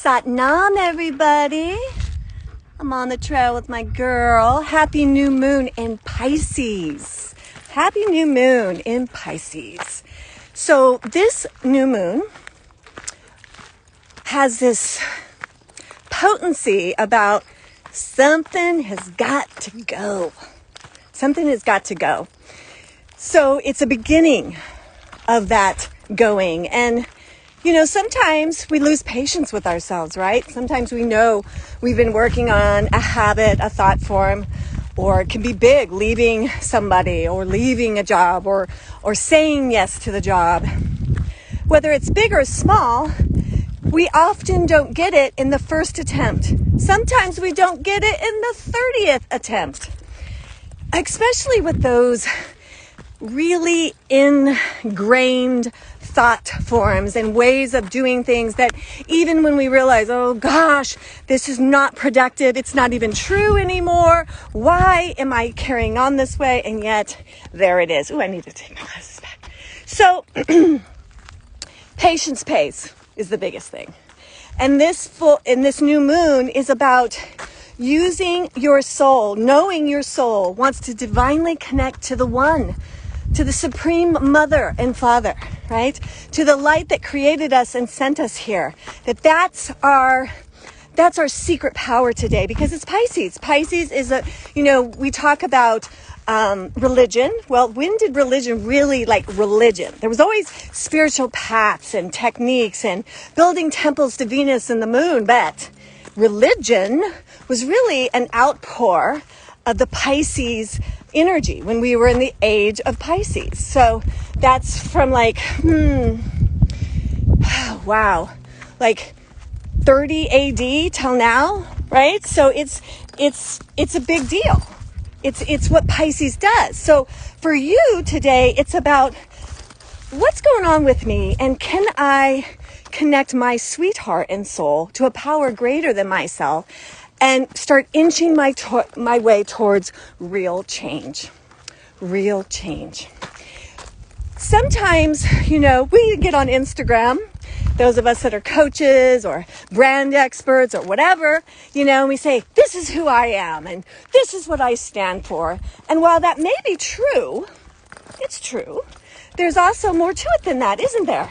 Satnam, everybody. I'm on the trail with my girl. Happy new moon in Pisces. Happy new moon in Pisces. So this new moon has this potency about something has got to go. Something has got to go. So it's a beginning of that going. And you know, sometimes we lose patience with ourselves, right? Sometimes we know we've been working on a habit, a thought form, or it can be big, leaving somebody or leaving a job or saying yes to the job. Whether it's big or small, we often don't get it in the first attempt. Sometimes we don't get it in the 30th attempt, especially with those really ingrained thought forms and ways of doing things that even when we realize, oh gosh, this is not productive, it's not even true anymore, why am I carrying on this way? And yet there it is. Oh, I need to take my glasses back. So patience pays is the biggest thing. And this new moon is about using your soul, knowing your soul wants to divinely connect to the one, to the Supreme Mother and Father, right? To the light that created us and sent us here. That's our secret power today, because it's Pisces. Pisces is we talk about religion. Well, when did religion really religion? There was always spiritual paths and techniques and building temples to Venus and the moon, but religion was really an outpour of the Pisces energy when we were in the age of Pisces. So that's from 30 AD till now, right? So it's a big deal. It's what Pisces does. So for you today, it's about what's going on with me, and can I connect my sweetheart and soul to a power greater than myself and start inching my way towards real change. Real change. Sometimes, we get on Instagram, those of us that are coaches or brand experts or whatever, and we say, this is who I am and this is what I stand for. And while that may be true, it's true, there's also more to it than that, isn't there?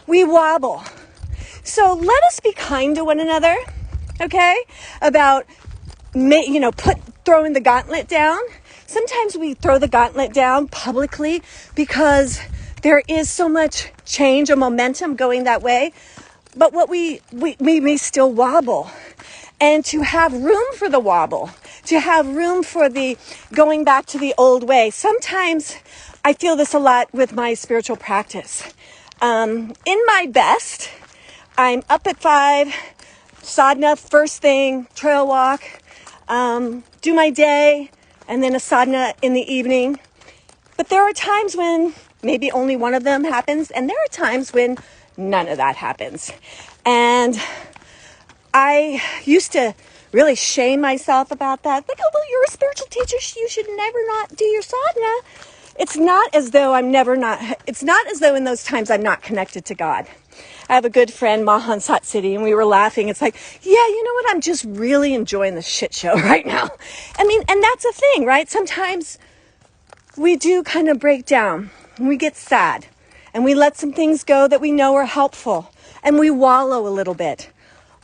We wobble. So let us be kind to one another. Okay? About, throwing the gauntlet down. Sometimes we throw the gauntlet down publicly because there is so much change or momentum going that way. But what we may still wobble. And to have room for the wobble, to have room for the going back to the old way. Sometimes I feel this a lot with my spiritual practice. In my best, I'm up at 5, sadhana first thing, trail walk, do my day, and then a sadhana in the evening. But there are times when maybe only one of them happens, and there are times when none of that happens. And I used to really shame myself about that. Like, oh, well, you're a spiritual teacher, you should never not do your sadhana. It's not as though in those times I'm not connected to God. I have a good friend, Mahan Satsiti, and we were laughing. It's like, yeah, you know what? I'm just really enjoying the shit show right now. I mean, and that's a thing, right? Sometimes we do kind of break down and we get sad and we let some things go that we know are helpful and we wallow a little bit,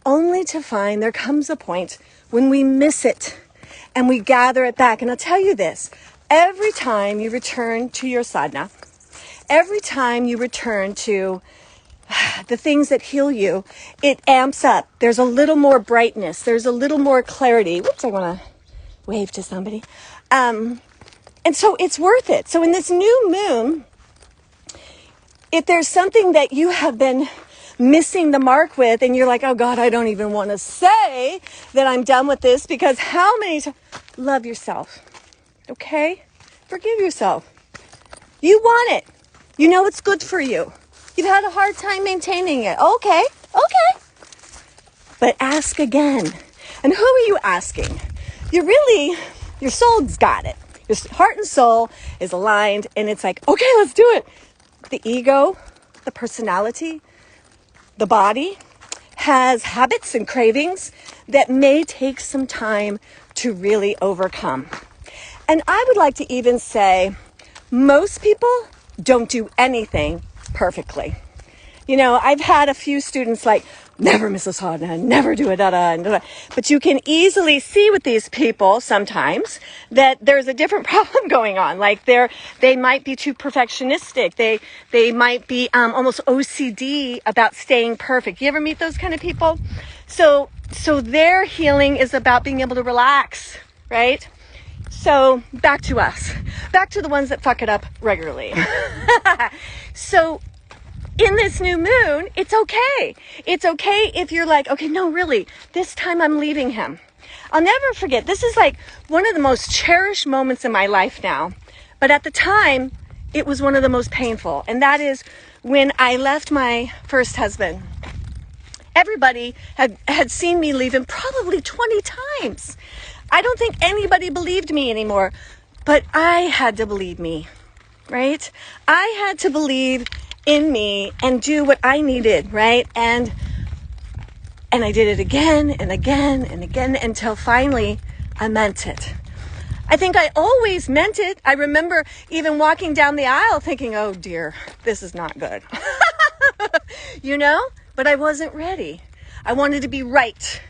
only to find there comes a point when we miss it and we gather it back. And I'll tell you this, every time you return to your sadhana, every time you return to the things that heal you, it amps up. There's a little more brightness. There's a little more clarity. Whoops, I want to wave to somebody. And so it's worth it. So in this new moon, if there's something that you have been missing the mark with, and you're like, oh God, I don't even want to say that I'm done with this, because how many times, love yourself, okay? Forgive yourself. You want it. You know it's good for you. You've had a hard time maintaining it. Okay. But ask again. And who are you asking? Your soul's got it. Your heart and soul is aligned, and it's like, okay, let's do it. The ego, the personality, the body has habits and cravings that may take some time to really overcome. And I would like to even say most people don't do anything perfectly. You know, I've had a few students like, never miss a sadhana, never do a da-da. But you can easily see with these people sometimes that there's a different problem going on. Like they might be too perfectionistic. They might be almost OCD about staying perfect. You ever meet those kind of people? So their healing is about being able to relax, right? So back to us, back to the ones that fuck it up regularly. So in this new moon, it's okay. It's okay if you're like, okay, no, really, this time I'm leaving him. I'll never forget. This is like one of the most cherished moments in my life now. But at the time, it was one of the most painful. And that is when I left my first husband. Everybody had seen me leave him probably 20 times. I don't think anybody believed me anymore, but I had to believe me, right? I had to believe in me and do what I needed, right? And I did it again and again and again until finally I meant it. I think I always meant it. I remember even walking down the aisle thinking, oh dear, this is not good. You know, but I wasn't ready. I wanted to be right.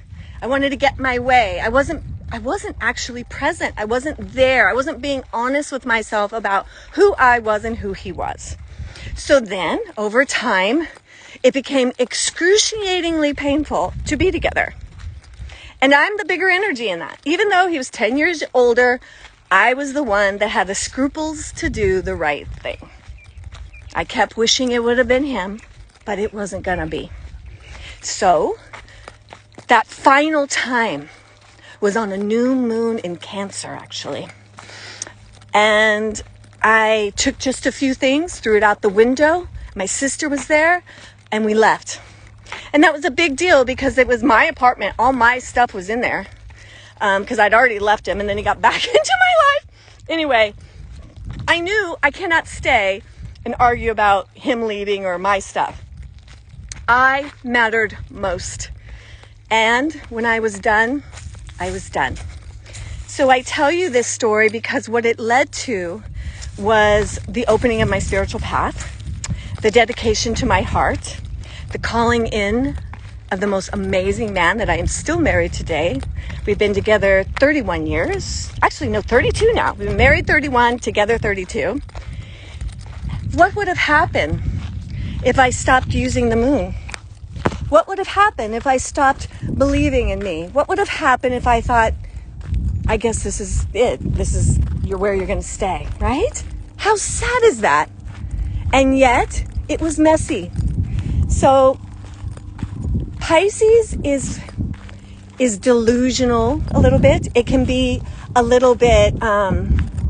I wanted to get my way. I wasn't actually present. I wasn't there. I wasn't being honest with myself about who I was and who he was. So then, over time, it became excruciatingly painful to be together. And I'm the bigger energy in that. Even though he was 10 years older, I was the one that had the scruples to do the right thing. I kept wishing it would have been him, but it wasn't gonna be. So, that final time was on a new moon in Cancer, actually. And I took just a few things, threw it out the window. My sister was there, and we left. And that was a big deal because it was my apartment. All my stuff was in there because I'd already left him, and then he got back into my life. Anyway, I knew I cannot stay and argue about him leaving or my stuff. I mattered most. And when I was done, I was done. So I tell you this story because what it led to was the opening of my spiritual path, the dedication to my heart, the calling in of the most amazing man that I am still married today. We've been together 31 years. Actually, no, 32 now. We've been married 31, together 32. What would have happened if I stopped using the moon? What would have happened if I stopped believing in me? What would have happened if I thought, I guess this is it. You're where you're going to stay, right? How sad is that? And yet, it was messy. So, Pisces is delusional a little bit. It can be a little bit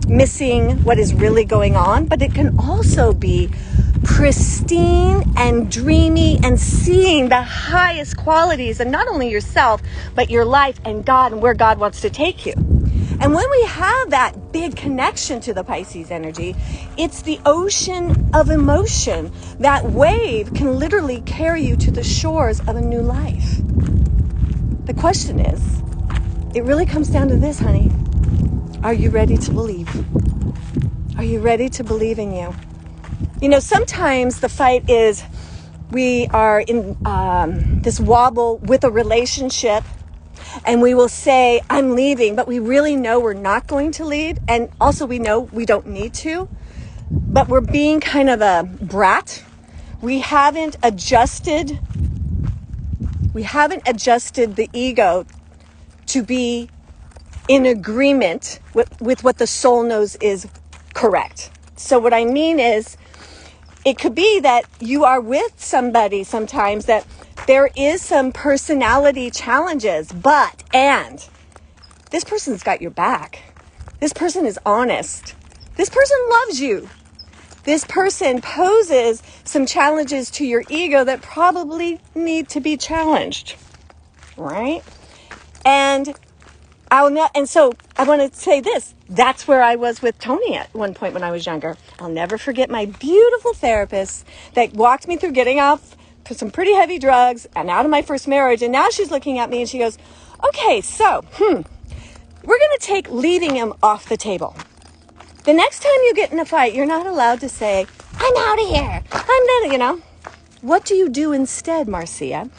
missing what is really going on, but it can also be pristine and dreamy and seeing the highest qualities and not only yourself, but your life and God and where God wants to take you. And when we have that big connection to the Pisces energy, it's the ocean of emotion. That wave can literally carry you to the shores of a new life. The question is, it really comes down to this, honey. Are you ready to believe? Are you ready to believe in you? You know, sometimes the fight is we are in this wobble with a relationship and we will say, I'm leaving, but we really know we're not going to leave. And also we know we don't need to, but we're being kind of a brat. We haven't adjusted the ego to be in agreement with what the soul knows is correct. So what I mean is, it could be that you are with somebody sometimes that there is some personality challenges, and this person's got your back. This person is honest. This person loves you. This person poses some challenges to your ego that probably need to be challenged, right? And so I want to say this. That's where I was with Tony at one point when I was younger. I'll never forget my beautiful therapist that walked me through getting off some pretty heavy drugs and out of my first marriage. And now she's looking at me and she goes, okay, so, we're going to take leaving him off the table. The next time you get in a fight, you're not allowed to say, I'm out of here. I'm done, What do you do instead, Marcia?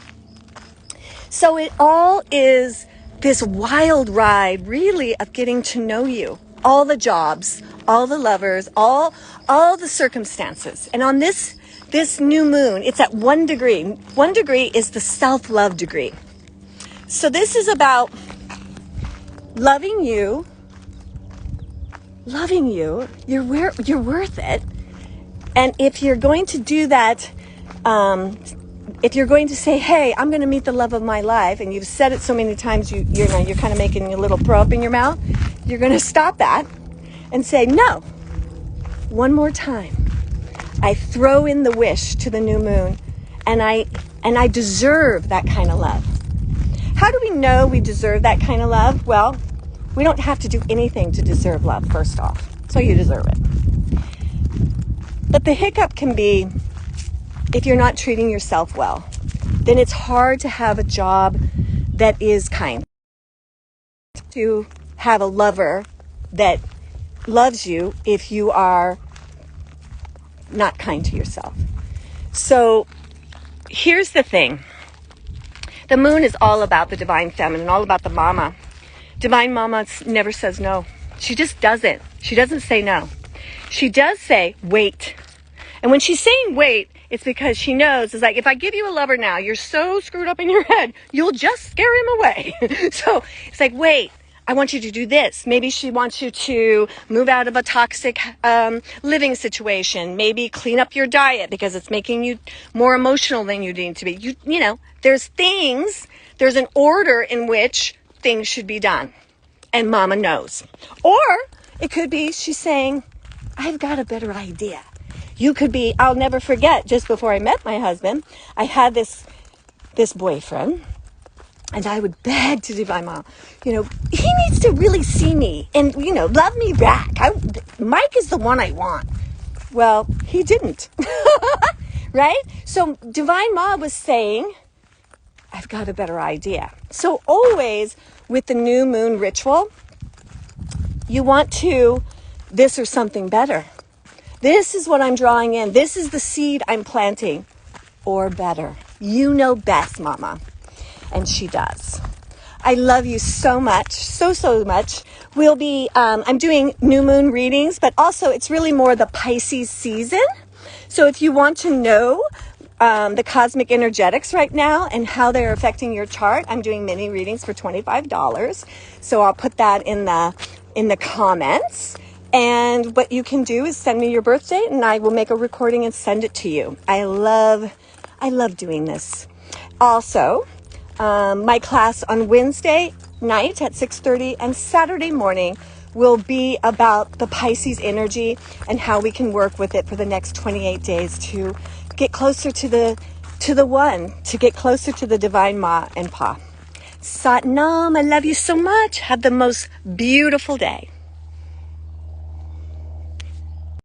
So it all is this wild ride, really, of getting to know you. All the jobs, all the lovers, all the circumstances. And on this new moon, it's at 1 degree. 1 degree is the self-love degree. So this is about loving you. You're worth it. And if you're going to do that, if you're going to say, hey, I'm going to meet the love of my life, and you've said it so many times, you're kind of making a little throw up in your mouth, you're going to stop that and say, no, one more time. I throw in the wish to the new moon, and I deserve that kind of love. How do we know we deserve that kind of love? Well, we don't have to do anything to deserve love, first off. So you deserve it. But the hiccup can be, if you're not treating yourself well, then it's hard to have a job that is kind. To have a lover that loves you if you are not kind to yourself. So here's the thing. The moon is all about the divine feminine, all about the mama. Divine mama never says no. She just doesn't. She doesn't say no. She does say, wait. And when she's saying wait, it's because she knows, it's like, if I give you a lover now, you're so screwed up in your head, you'll just scare him away. So it's like, wait, I want you to do this. Maybe she wants you to move out of a toxic living situation. Maybe clean up your diet because it's making you more emotional than you need to be. There's an order in which things should be done. And mama knows. Or it could be she's saying, I've got a better idea. You could be, I'll never forget, just before I met my husband, I had this boyfriend, and I would beg to divine mom, he needs to really see me and, love me back. Mike is the one I want. Well, he didn't, right? So divine mom was saying, I've got a better idea. So always with the new moon ritual, you want to, this or something better. This is what I'm drawing in. This is the seed I'm planting. Or better. You know best, mama. And she does. I love you so much. So much. We'll be, I'm doing new moon readings, but also it's really more the Pisces season. So if you want to know the cosmic energetics right now and how they're affecting your chart, I'm doing mini readings for $25. So I'll put that in the comments. And what you can do is send me your birth date and I will make a recording and send it to you. I love doing this. Also, my class on Wednesday night at 6:30 and Saturday morning will be about the Pisces energy and how we can work with it for the next 28 days to get closer to the one, to get closer to the divine Ma and Pa. Sat Nam, I love you so much. Have the most beautiful day.